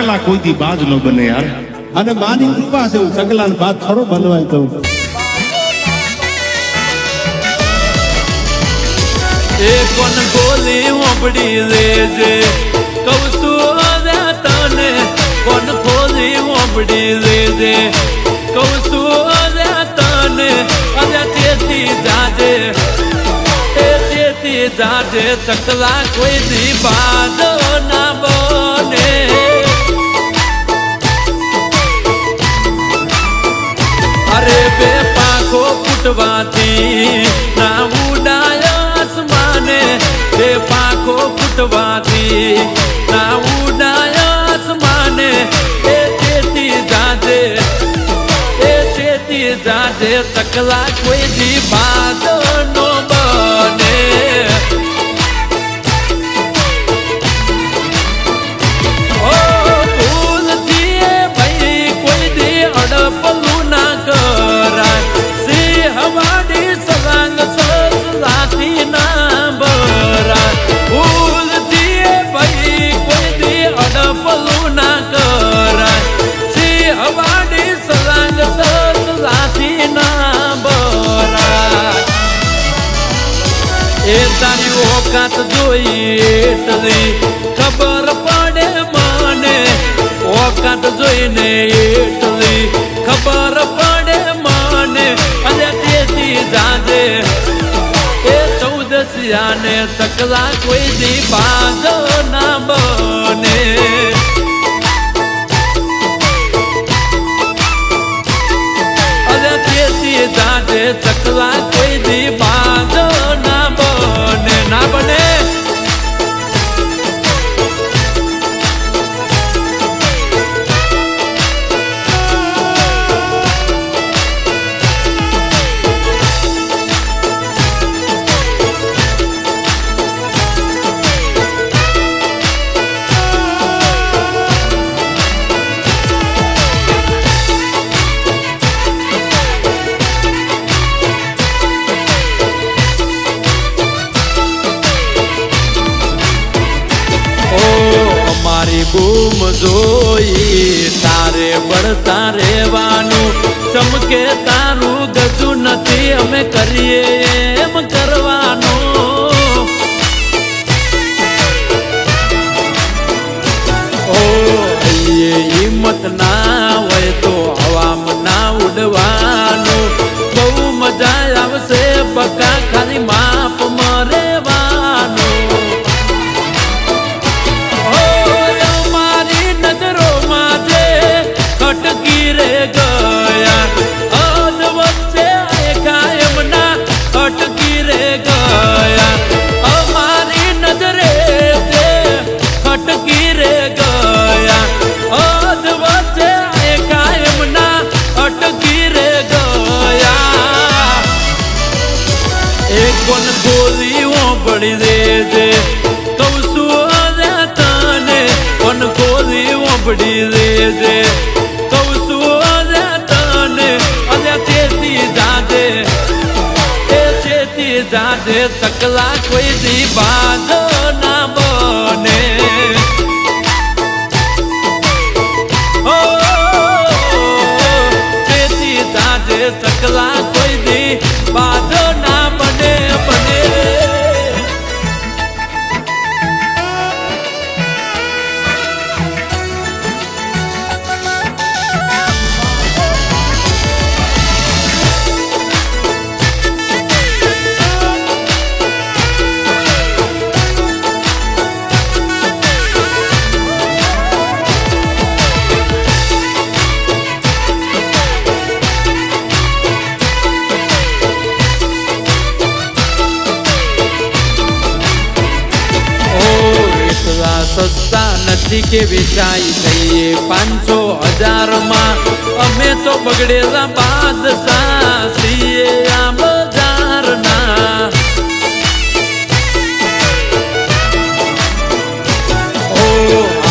ચકલા કોઈ દી બાજ ન બને યાર. અને માની કૃપા છે હું ચકલાને બાદ થોડો બનવાય તો એ કોણ ગોલી ઓબડી લેજે કૌશું તને કોણ ખોલી ઓબડી લેજે કૌશું તને અને તેથી જાજે તેથી જાજે ચકલા કોઈ દી બાજ ના બને. અરે બે પાંખો ફૂટવાથી ના ઉડાયા આસમાને બે પાંખો ફૂટવાથી ના ઉડાયા આસમાને એ તેથી જાજે ચકલા કોઈ દી બાજ નો બને. ઓ ભૂલથી ભાઈ કોઈ દી અડપલું ના કરાય સિંહ વાડી સલાંગ સલાથી ના બરાય. ભૂલથી ભાઈ કોઈ દી અડપલું ના કરાય સિંહ વાડી સલાંગ સલાથી ના બરાય. એ તારી ઓકાત જોઈ એટલી ખબર પડે મને ઓકાત જોઈને એટલી ખબર પડે મને અને તેથી જાજે એ 14 ને ચકલા કોઈ દી બાજ ના બને. અને તેથી જાજે ચકલા કોઈ દી બાજ ના બને ના બને. મારી બૂમ જોઈ તારે બળતા રહેવાનું ચમકે તારું ગજુ નથી અમે કરીએ એમ કરવાનું. ઓ હિંમત ના હોય તો હવામાં ના ઉડવાનું બહુ મજા આવશે બકા ખાલી માપ મરેવાનું. અટકી રે ગયા અધ વચ્ચે કાયમ ના અટકી રે ગયા અમારી નજરે તે અટકી રે ગયા અધ વચ્ચે કાયમ ના અટકી રે ગયા. એક કોણ ગોલી ઓબળી દેજે કૌશું તને કોણ ગોલી ઓબળી દેજે જાજે ચકલા કોઈ દી બાજ ના બને. ઓ તેથી જાજે ચકલા કોઈ દી બાજ ના બને બને. સસ્તા નથી કે વેચાઈ થઈએ 500,000 માં અમે તો બગડેલા બાદશાહ છીએ આ બજારના. ઓ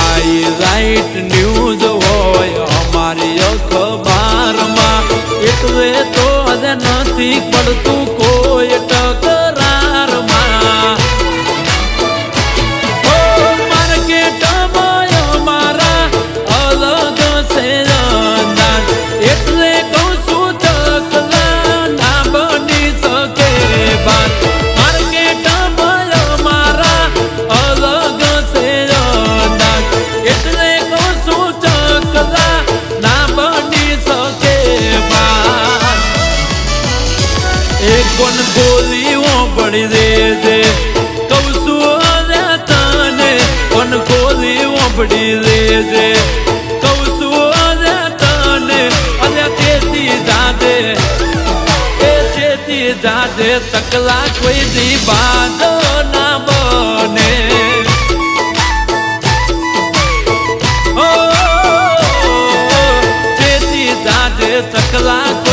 આઈ રાઈટ ન્યૂઝ હોય અમારી અખબારમાં એટલે તો આજે નથી પડતું કોઈ ટકરારમાં. ઓંભળી દેજે કહું છું રે તને પણ ખોલી ઓંભળી દેજે કહું છું રે તને અને તેથી જાજે એ તેથી જાજે ચકલા કોઈ દી બાંધો ના બને ચકલા